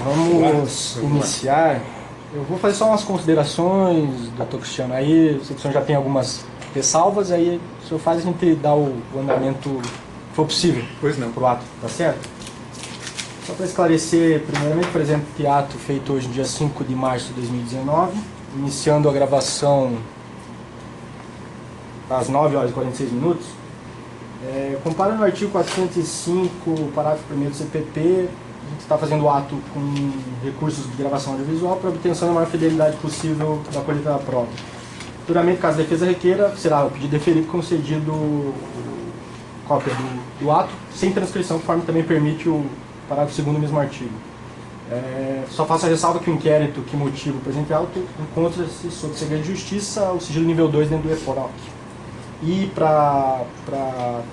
Vamos iniciar. Eu vou fazer só umas considerações, doutor Cristiano. Aí, se o senhor já tem algumas ressalvas, aí o senhor faz a gente dar o andamento que for possível. Pois não. Pro ato, tá certo? Só para esclarecer, primeiramente, por exemplo, que ato feito hoje, dia 5 de março de 2019, iniciando a gravação às 9 horas e 46 minutos. Comparando o artigo 405, parágrafo 1º do CPP, a gente está fazendo o ato com recursos de gravação audiovisual para obtenção da maior fidelidade possível da colheita da prova. Futuramente, caso a defesa requeira, será o pedido deferido concedido cópia do ato, sem transcrição, conforme também permite o parágrafo 2º do mesmo artigo. Só faço a ressalva que o inquérito que motiva o presente auto encontra-se sob segredo de justiça, o sigilo nível 2 dentro do EFOROC. E para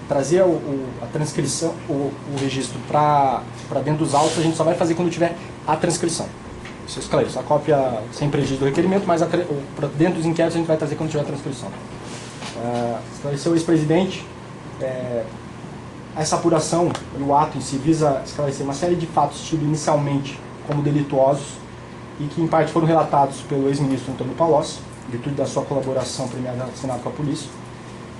trazer a transcrição, o registro para dentro dos autos, a gente só vai fazer quando tiver a transcrição. Isso eu esclareço. A cópia sem prejuízo do requerimento, mas dentro dos inquéritos a gente vai trazer quando tiver a transcrição. Esclareceu o ex-presidente. Essa apuração, o ato em si, visa esclarecer uma série de fatos tidos inicialmente como delituosos e que em parte foram relatados pelo ex-ministro Antônio Palocci, em virtude da sua colaboração premiada assinada com a polícia.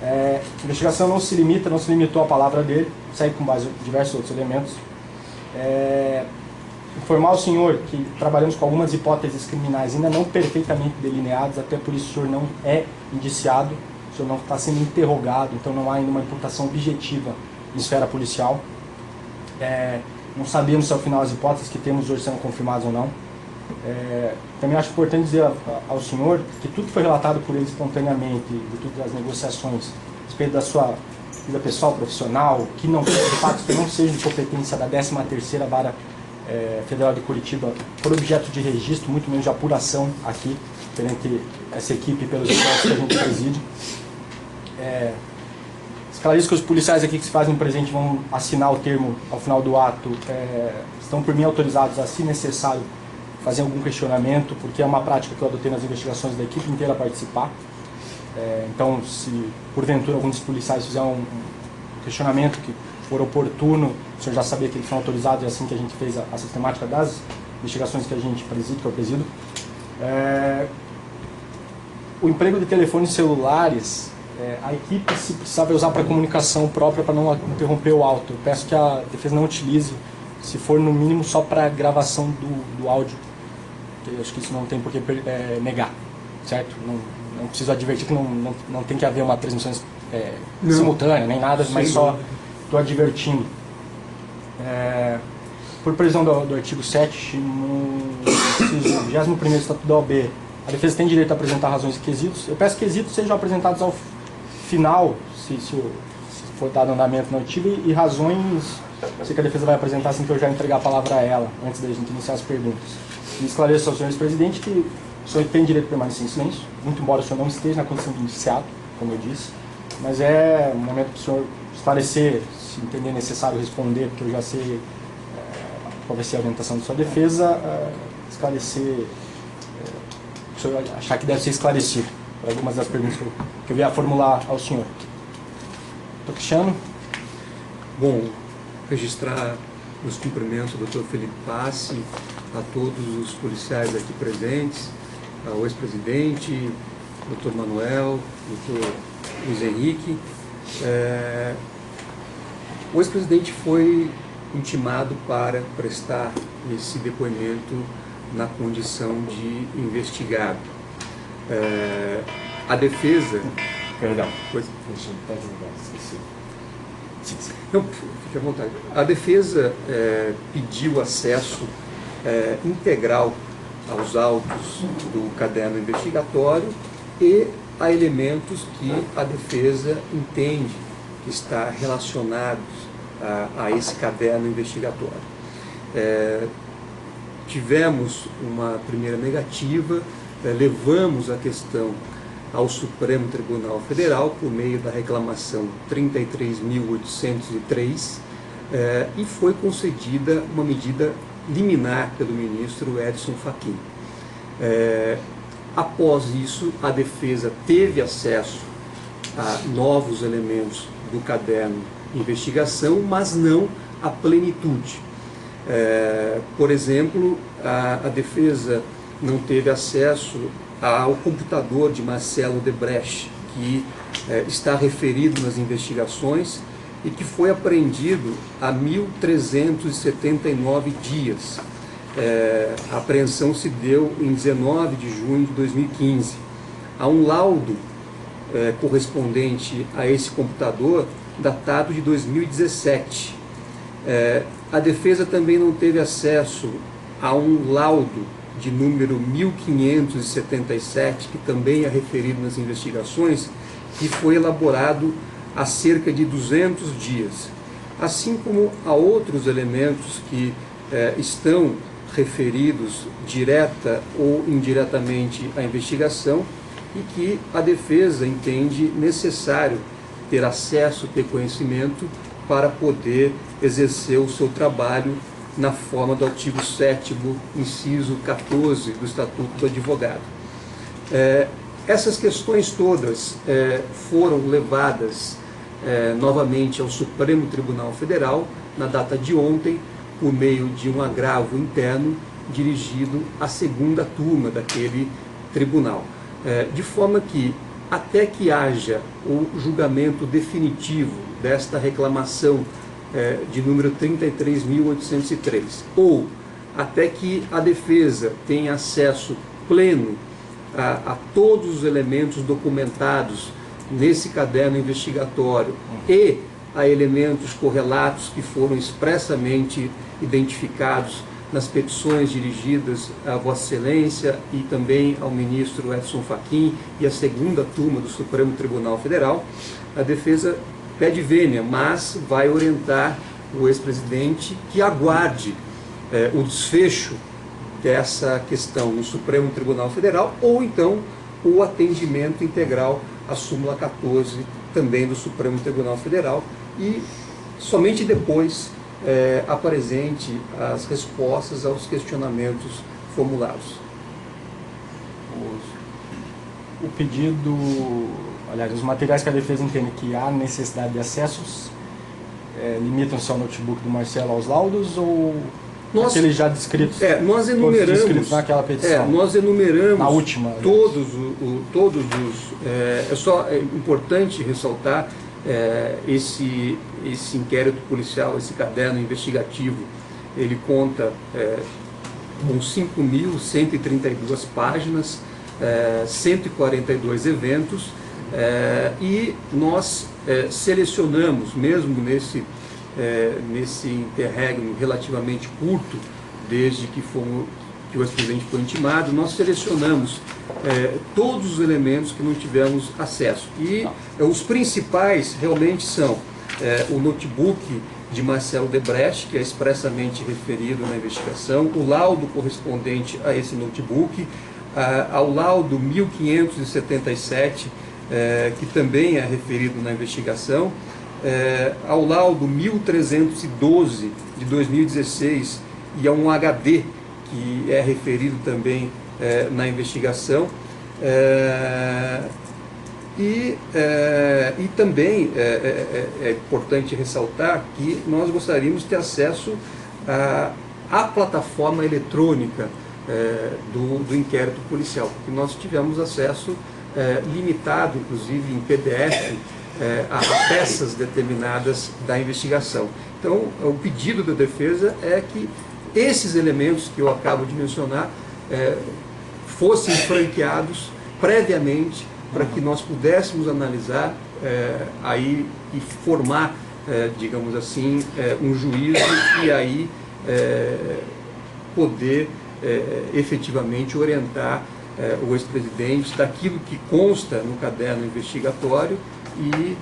A investigação não se limitou à palavra dele, segue com base em diversos outros elementos. Informar ao senhor que trabalhamos com algumas hipóteses criminais ainda não perfeitamente delineadas, até por isso o senhor não é indiciado, o senhor não está sendo interrogado, então não há ainda uma imputação objetiva em esfera policial. Não sabemos se ao final as hipóteses que temos hoje serão confirmadas ou não. Também acho importante dizer ao senhor que tudo que foi relatado por ele espontaneamente, de tudo das negociações, a respeito da sua vida pessoal, profissional, que não, de fato, que não seja de competência da 13ª Vara Federal de Curitiba, por objeto de registro, muito menos de apuração aqui, perante essa equipe e pelos esforços que a gente preside. Esclareço que os policiais aqui que se fazem presente vão assinar o termo ao final do ato, estão por mim autorizados a, se necessário, fazer algum questionamento, porque é uma prática que eu adotei nas investigações da equipe inteira participar. Então, se porventura algum dos policiais fizer um questionamento que for oportuno, o senhor já sabia que eles são autorizados, é assim que a gente fez a sistemática das investigações que a gente preside, que eu presido. O emprego de telefones celulares, a equipe, se precisar, vai usar para comunicação própria, para não interromper o auto. Eu peço que a defesa não utilize, se for no mínimo só para gravação do áudio. Eu acho que isso não tem por que negar, certo? Não preciso advertir que não tem que haver uma transmissão simultânea, nem nada, mas só estou advertindo. Por previsão do artigo 7, no 21º Estatuto da OAB, a defesa tem direito a apresentar razões e quesitos. Eu peço que quesitos sejam apresentados ao final, se for dado andamento no artigo, e razões, sei que a defesa vai apresentar assim que eu já entregar a palavra a ela, antes da gente iniciar as perguntas. E esclareço ao senhor ex-presidente que o senhor tem direito de permanecer em silêncio, muito embora o senhor não esteja na condição de indiciado, como eu disse, mas é um momento para o senhor esclarecer, se entender necessário responder, porque eu já sei qual vai ser a orientação da sua defesa, esclarecer, o senhor achar que deve ser esclarecido, para algumas das perguntas que eu ia formular ao senhor. Doutor Cristiano? Bom, registrar os cumprimentos do Dr. Felipe Passi, a todos os policiais aqui presentes, ao ex-presidente, Dr. Manuel, Dr. Luiz Henrique. O ex-presidente foi intimado para prestar esse depoimento na condição de investigado. A defesa... Perdão. Pois... Não, fique à vontade. A defesa pediu acesso integral aos autos do caderno investigatório e a elementos que a defesa entende que está relacionados a esse caderno investigatório. Tivemos uma primeira negativa, levamos a questão ao Supremo Tribunal Federal por meio da reclamação 33.803 e foi concedida uma medida liminar pelo ministro Edson Fachin. Após isso, a defesa teve acesso a novos elementos do caderno de investigação, mas não a plenitude. Por exemplo, a defesa não teve acesso ao computador de Marcelo Odebrecht, que está referido nas investigações e que foi apreendido há 1.379 dias. A apreensão se deu em 19 de junho de 2015. Há um laudo correspondente a esse computador datado de 2017. A defesa também não teve acesso a um laudo de número 1577, que também é referido nas investigações, que foi elaborado há cerca de 200 dias. Assim como há outros elementos que estão referidos direta ou indiretamente à investigação e que a defesa entende necessário ter acesso, ter conhecimento para poder exercer o seu trabalho na forma do artigo 7º, inciso 14 do Estatuto do Advogado. Essas questões todas foram levadas novamente ao Supremo Tribunal Federal na data de ontem, por meio de um agravo interno dirigido à segunda turma daquele tribunal. De forma que, até que haja o julgamento definitivo desta reclamação de número 33.803, ou até que a defesa tenha acesso pleno a todos os elementos documentados nesse caderno investigatório e a elementos correlatos que foram expressamente identificados nas petições dirigidas a Vossa Excelência e também ao ministro Edson Fachin e à segunda turma do Supremo Tribunal Federal, a defesa pede vênia, mas vai orientar o ex-presidente que aguarde o desfecho dessa questão no Supremo Tribunal Federal ou então o atendimento integral à súmula 14 também do Supremo Tribunal Federal e somente depois apresente as respostas aos questionamentos formulados. O pedido, aliás, os materiais que a defesa entende que há necessidade de acessos limitam-se ao notebook do Marcelo aos laudos ou aqueles já descritos? Nós enumeramos, descritos naquela petição. Nós enumeramos na última, todos os. É só importante ressaltar esse inquérito policial, esse caderno investigativo, ele conta com 5.132 páginas, 142 eventos, e nós selecionamos, mesmo nesse interregno relativamente curto, desde que o ex-presidente foi intimado, nós selecionamos todos os elementos que não tivemos acesso. E os principais realmente são o notebook de Marcelo Odebrecht, que é expressamente referido na investigação, o laudo correspondente a esse notebook, ao laudo 1577, que também é referido na investigação, ao laudo 1312 de 2016 e a um HD que é referido também na investigação, e também é importante ressaltar que nós gostaríamos de ter acesso à plataforma eletrônica do inquérito policial, porque nós tivemos acesso limitado, inclusive em PDF, a peças determinadas da investigação. Então, o pedido da defesa é que esses elementos que eu acabo de mencionar fossem franqueados previamente para que nós pudéssemos analisar aí e formar, digamos assim, um juízo e aí poder efetivamente orientar o ex-presidente daquilo que consta no caderno investigatório e,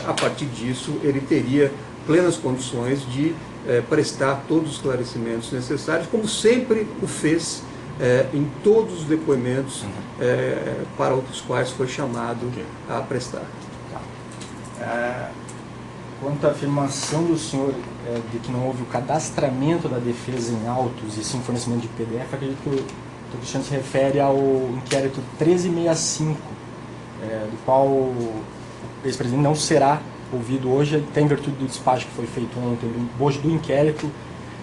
a partir disso, ele teria plenas condições de prestar todos os esclarecimentos necessários, como sempre o fez em todos os depoimentos para os quais foi chamado a prestar. Quanto à afirmação do senhor de que não houve o cadastramento da defesa em autos e sim fornecimento de PDF, acredito que o Dr. Cristiano se refere ao inquérito 1365, do qual o ex-presidente não será ouvido hoje, até em virtude do despacho que foi feito ontem, hoje do inquérito,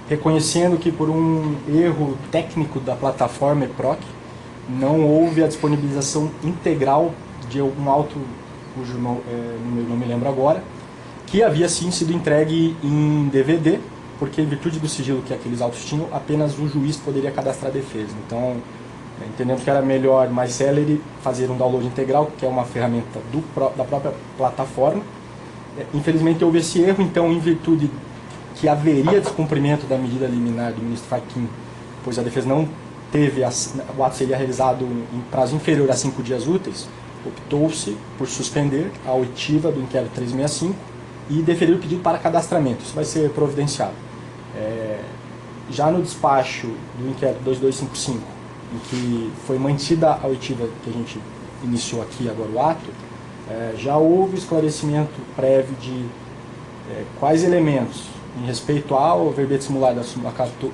reconhecendo que por um erro técnico da plataforma EPROC, não houve a disponibilização integral de um auto, cujo número não me lembro agora, que havia sim sido entregue em DVD, porque em virtude do sigilo que aqueles autos tinham, apenas o juiz poderia cadastrar a defesa. Então, entendemos que era melhor, mais célere, fazer um download integral, que é uma ferramenta da própria plataforma. Infelizmente houve esse erro, então, em virtude que haveria descumprimento da medida liminar do ministro Fachin, pois a defesa não teve, o ato seria realizado em prazo inferior a 5 dias úteis, optou-se por suspender a oitiva do inquérito 365 e deferir o pedido para cadastramento. Isso vai ser providenciado. Já no despacho do inquérito 2255, em que foi mantida a oitiva que a gente iniciou aqui agora o ato, já houve esclarecimento prévio de quais elementos, em respeito ao verbete simulado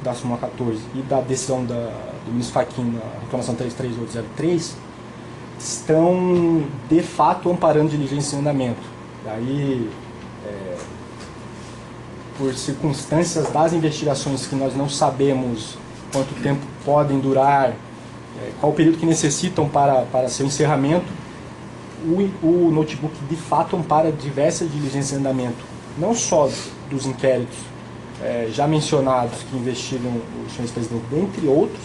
da súmula 14 e da decisão do ministro Fachin na reclamação 33803, estão de fato amparando diligência em andamento. Daí, por circunstâncias das investigações que nós não sabemos quanto tempo podem durar, qual o período que necessitam para seu encerramento, o notebook de fato ampara diversas diligências em andamento, não só dos inquéritos já mencionados que investigam o senhor ex-presidente, dentre outros,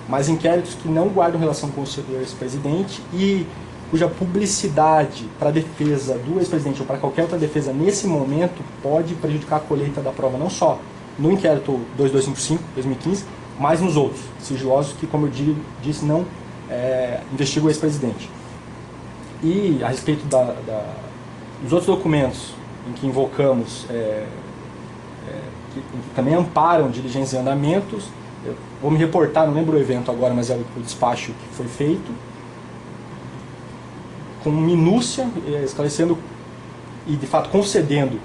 mas inquéritos que não guardam relação com o senhor ex-presidente e cuja publicidade para a defesa do ex-presidente ou para qualquer outra defesa nesse momento pode prejudicar a colheita da prova, não só no inquérito 2255, 2015, mas nos outros, sigilosos, que, como eu disse, não investigam o ex-presidente. E a respeito dos outros documentos em que invocamos, que também amparam diligências em andamentos, eu vou me reportar, não lembro o evento agora, mas é o despacho que foi feito, com minúcia, esclarecendo e de fato concedendo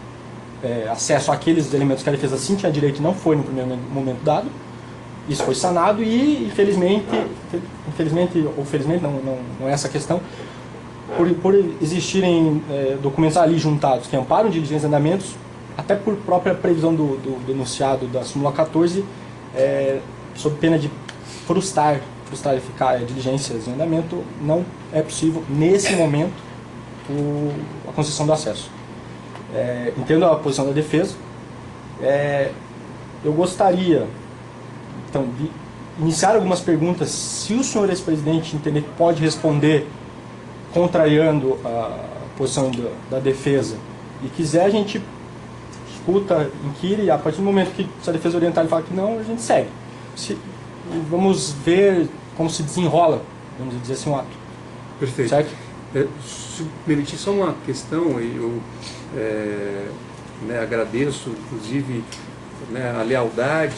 acesso àqueles elementos que a defesa sim tinha direito e não foi no primeiro momento dado. Isso foi sanado e, infelizmente ou felizmente, não é essa a questão, por existirem documentos ali juntados que amparam diligências e andamentos, até por própria previsão do enunciado da súmula 14, sob pena de frustrar ficar diligências em andamento, não é possível, nesse momento, a concessão do acesso. Entendo a posição da defesa. Eu gostaria, então, de iniciar algumas perguntas, se o senhor ex-presidente entender que pode responder contrariando a posição da defesa e quiser, a gente escuta, inquire, e a partir do momento que se a defesa orientar e falar que não, a gente segue. Vamos ver como se desenrola, vamos dizer assim, um ato. Perfeito. Certo? Se permitir só uma questão, eu agradeço, inclusive, a lealdade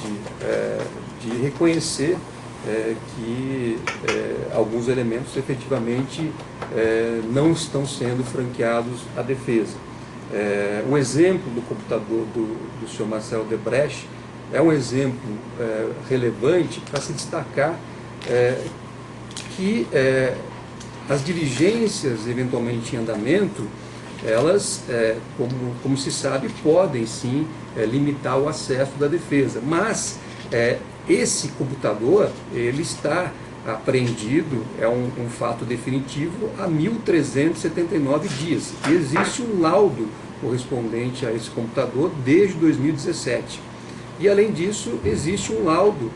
de reconhecer que alguns elementos efetivamente não estão sendo franqueados à defesa. Um exemplo do computador do senhor Marcelo Debrecht é um exemplo relevante para se destacar que as diligências eventualmente em andamento, elas, como se sabe, podem sim limitar o acesso da defesa, mas esse computador, ele está apreendido, é um fato definitivo, há 1.379 dias. E existe um laudo correspondente a esse computador desde 2017. E, além disso, existe um laudo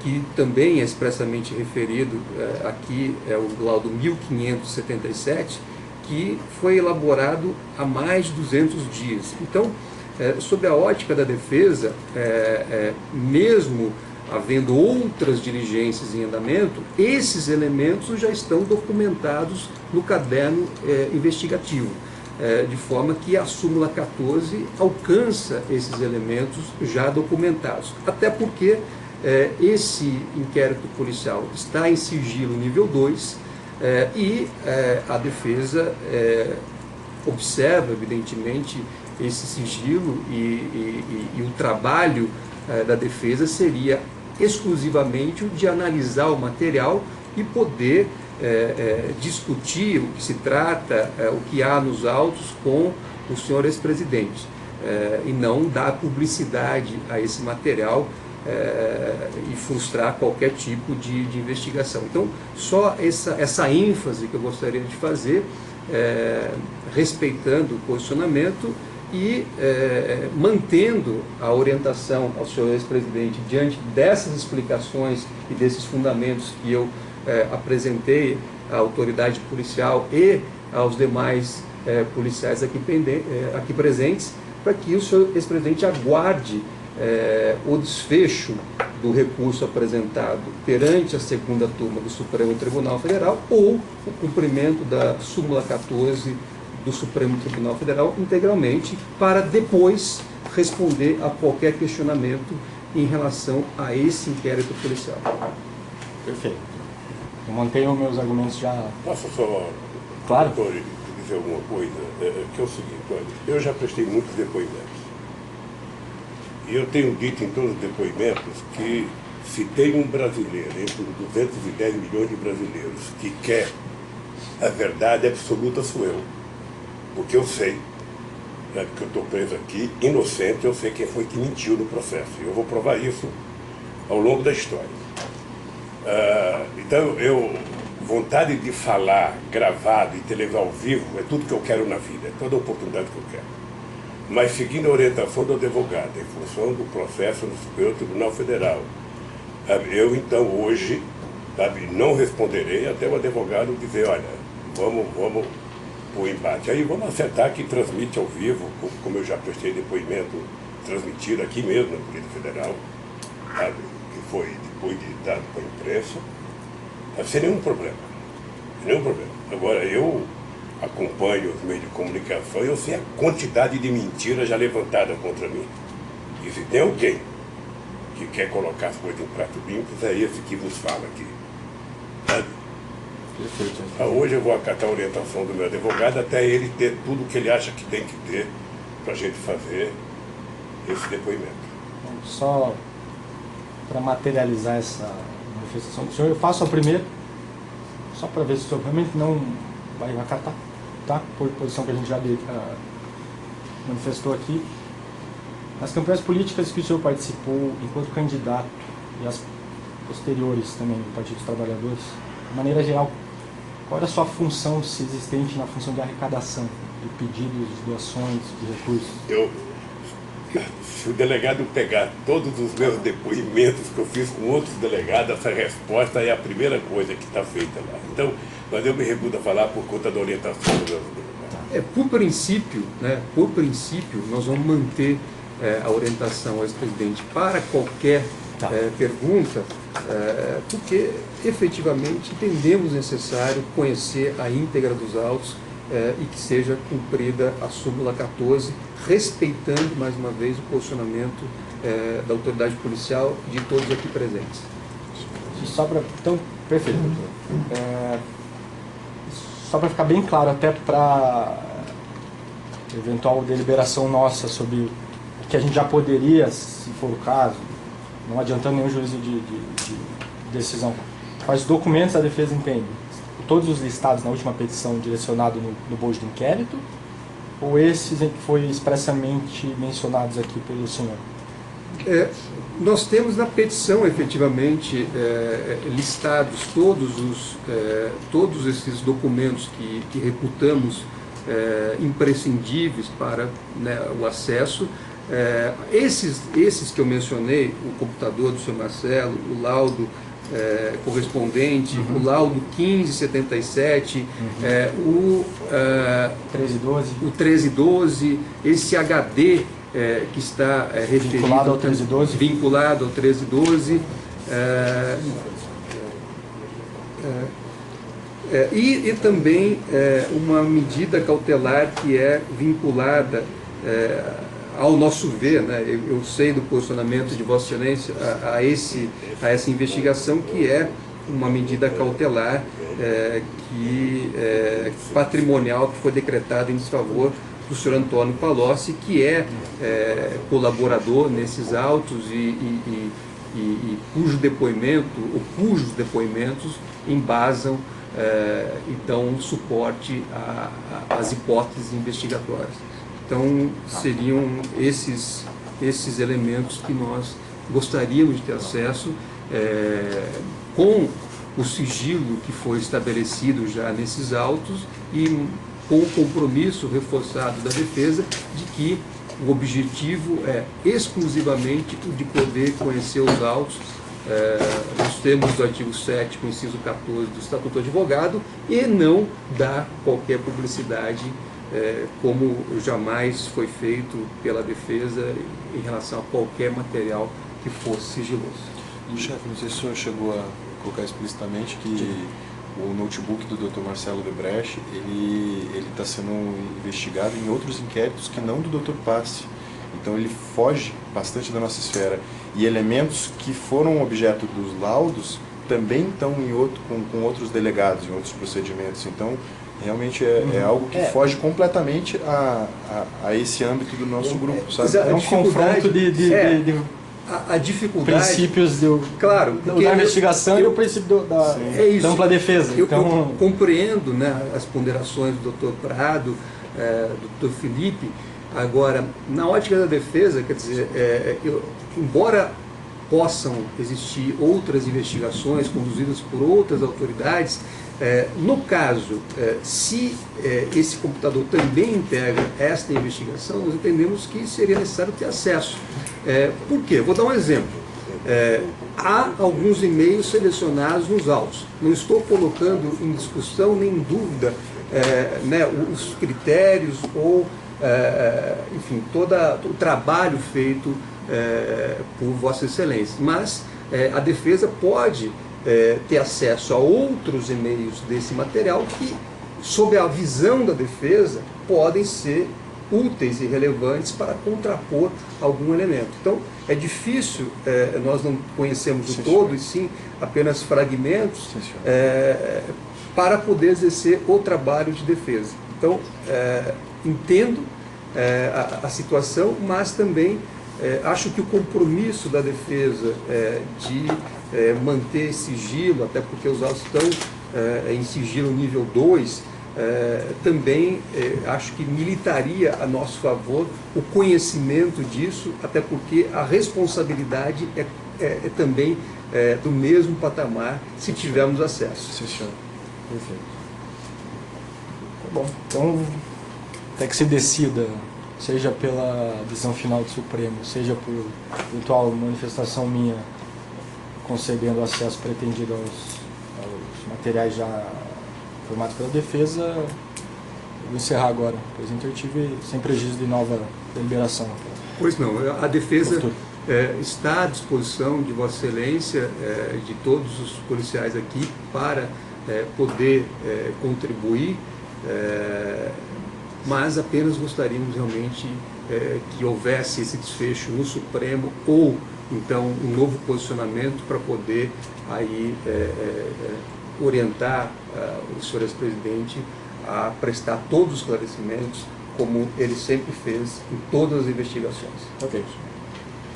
que também é expressamente referido aqui, é o laudo 1577, que foi elaborado há mais de 200 dias. Então, sob a ótica da defesa, mesmo havendo outras diligências em andamento, esses elementos já estão documentados no caderno investigativo, de forma que a súmula 14 alcança esses elementos já documentados. Até porque esse inquérito policial está em sigilo nível 2 e a defesa observa, evidentemente, esse sigilo e o trabalho da defesa seria exclusivamente o de analisar o material e poder discutir o que se trata, o que há nos autos com o senhor ex-presidente. e não dar publicidade a esse material e frustrar qualquer tipo de investigação. Então, só essa ênfase que eu gostaria de fazer, respeitando o posicionamento e mantendo a orientação ao senhor ex-presidente diante dessas explicações e desses fundamentos que eu apresentei à autoridade policial e aos demais policiais aqui presentes, para que o senhor ex-presidente aguarde o desfecho do recurso apresentado perante a segunda turma do Supremo Tribunal Federal ou o cumprimento da súmula 14 do Supremo Tribunal Federal integralmente, para depois responder a qualquer questionamento em relação a esse inquérito policial. Perfeito. Eu mantenho meus argumentos já... Posso só, claro, doutor, dizer alguma coisa? Que é o seguinte, olha, eu já prestei muitos depoimentos. E eu tenho dito em todos os depoimentos que se tem um brasileiro, entre os 210 milhões de brasileiros, que quer a verdade absoluta, sou eu. Porque eu sei, né, que eu estou preso aqui, inocente, eu sei quem foi que mentiu no processo. E eu vou provar isso ao longo da história. Então, vontade de falar gravado e televisão ao vivo é tudo que eu quero na vida, é toda a oportunidade que eu quero. Mas seguindo a orientação do advogado, em função do processo no Supremo Tribunal Federal, eu então hoje, não responderei até o advogado dizer, olha, vamos o embate. Aí vamos acertar que transmite ao vivo, como eu já prestei depoimento transmitido aqui mesmo na Polícia Federal, que foi depois de dado para a imprensa, sem nenhum problema. Nenhum problema. Agora, eu acompanho os meios de comunicação e eu sei a quantidade de mentiras já levantadas contra mim. E se tem alguém que quer colocar as coisas em prato limpos, é esse que vos fala aqui. Sabe? perfeito. Hoje eu vou acatar a orientação do meu advogado até ele ter tudo o que ele acha que tem que ter para a gente fazer esse depoimento. Só para materializar essa manifestação do senhor, eu faço a primeira, só para ver se o senhor realmente não vai acatar, tá? Por posição que a gente já manifestou aqui. Nas campanhas políticas que o senhor participou enquanto candidato e as posteriores também do Partido dos Trabalhadores, de maneira geral, qual era a sua função, se existente, na função de arrecadação, de pedidos, de doações, de recursos? Se o delegado pegar todos os meus depoimentos que eu fiz com outros delegados, essa resposta é a primeira coisa que está feita lá. Então, mas eu me recuso a falar por conta da orientação do meu delegado. Por princípio, nós vamos manter a orientação ao ex-presidente para qualquer pergunta, porque efetivamente entendemos necessário conhecer a íntegra dos autos e que seja cumprida a súmula 14, respeitando mais uma vez o posicionamento da autoridade policial e de todos aqui presentes. Só para, então, perfeito, doutor. Só para ficar bem claro, até para eventual deliberação nossa sobre o que a gente já poderia, se for o caso, não adiantando nenhum juízo de decisão, quais documentos a defesa entende? Todos os listados na última petição direcionado no bojo de inquérito, ou esses em que foi expressamente mencionados aqui pelo senhor? Nós temos na petição, efetivamente, listados todos esses documentos que reputamos imprescindíveis para o acesso. Esses que eu mencionei, o computador do senhor Marcelo, o laudo correspondente, o laudo 1577, o 1312, esse HD que está referido vinculado ao 1312, vinculado ao 1312, e também uma medida cautelar que é vinculada, ao nosso ver, eu sei do posicionamento de Vossa Excelência a essa investigação, que é uma medida cautelar patrimonial que foi decretada em desfavor do senhor Antônio Palocci, que é colaborador nesses autos e cujos depoimentos embasam e dão suporte às hipóteses investigatórias. Então, seriam esses elementos que nós gostaríamos de ter acesso, com o sigilo que foi estabelecido já nesses autos e com o compromisso reforçado da defesa de que o objetivo é exclusivamente o de poder conhecer os autos nos termos do artigo 7º, inciso 14 do Estatuto do Advogado, e não dar qualquer publicidade, como jamais foi feito pela defesa em relação a qualquer material que fosse sigiloso. Chefe, não sei se o senhor chegou a colocar explicitamente que o notebook do Dr. Marcelo Odebrecht, ele está sendo investigado em outros inquéritos que não do Dr. Passe. Então ele foge bastante da nossa esfera. E elementos que foram objeto dos laudos também estão com outros delegados, em outros procedimentos. Então, realmente é algo que foge completamente a esse âmbito do nosso grupo, sabe? É um confronto de a dificuldade... princípios claro, da investigação e o princípio da ampla defesa. Eu compreendo, né, as ponderações do Dr. Prado, do Dr. Felipe. Agora, na ótica da defesa, quer dizer, embora possam existir outras investigações conduzidas por outras autoridades, no caso, se esse computador também integra esta investigação, nós entendemos que seria necessário ter acesso. Por quê? Vou dar um exemplo. Há alguns e-mails selecionados nos autos. Não estou colocando em discussão nem em dúvida né, os critérios ou, enfim, todo o trabalho feito por Vossa Excelência. Mas a defesa pode ter acesso a outros e-mails desse material que, sob a visão da defesa, podem ser úteis e relevantes para contrapor algum elemento. Então, é difícil, nós não conhecemos o todo, e sim apenas fragmentos, para poder exercer o trabalho de defesa. Então, entendo a situação, mas também acho que o compromisso da defesa de manter sigilo, até porque os autos estão em sigilo nível 2, também acho que militaria a nosso favor o conhecimento disso, até porque a responsabilidade é também do mesmo patamar se tivermos acesso. Sim, senhor. Perfeito. Tá bom. Então, até que se decida, seja pela visão final do Supremo, seja por eventual manifestação minha concedendo acesso pretendido aos materiais já formados pela defesa, eu vou encerrar agora, pois intertive sem prejuízo de nova deliberação. Pois não, a defesa está à disposição de Vossa Excelência, de todos os policiais aqui, para poder contribuir, mas apenas gostaríamos realmente que houvesse esse desfecho no Supremo ou então um novo posicionamento para poder aí orientar o senhor ex-presidente a prestar todos os esclarecimentos como ele sempre fez em todas as investigações. Ok.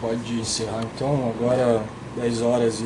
Pode encerrar então, agora 10h09.